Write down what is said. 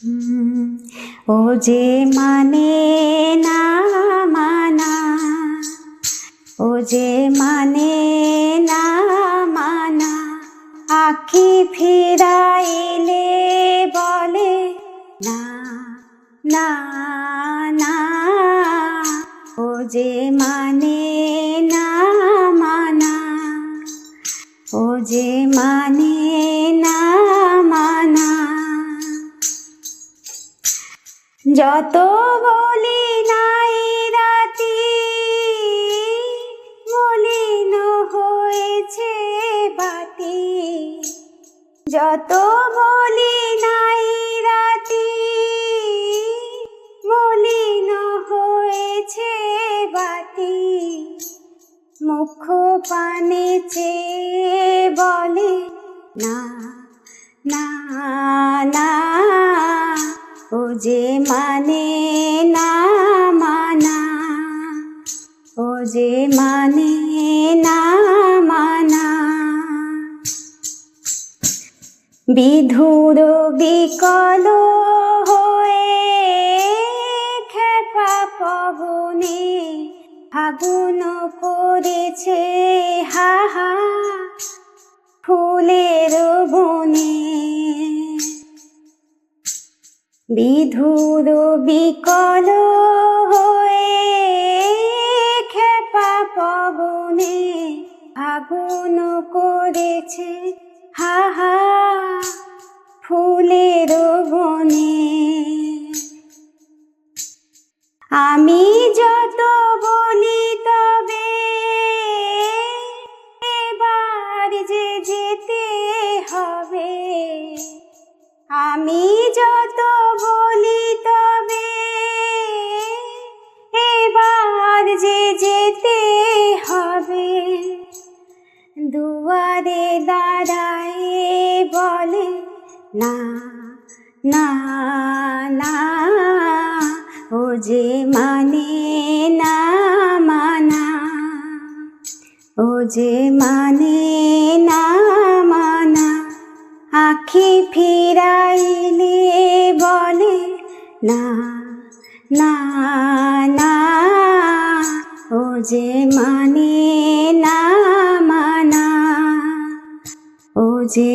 ও যে মানে না মানা, ও যে মানে না মানা, আঁখি ফিরাইলে বলে না না না। ও যে মানে না মানা, ও যে মানে না মানা। যত বলি নাই রাতি, মলিন হয়েছে বাতি। যত বলি নাই রাতি, মলিন হয়েছে বাতি। মুখ পানে চেয়ে বলে না না না। ও যে মানে না মানা, ও যে মানে না মানা। বিধুর বিকল হয়ে খেপা পবনে ফাগুন করেছে হাহা ফুলের বনে। বিধুর বিকল হয়ে খেপা পবনে ফাগুন করেছে হাহা ফুলের বনে। আমি যত বলি তবে এবার যে যেতে হবে। আমি যত বলি তবে এবার যে যেতে হবে। দুয়ারে দাঁড়ায় বলে না না না। ও যে মানে না মানা, ও যে মানে না মানা। আঁখি ফিরাইলে বলে না না না। ও যে মানে না মানা, ও যে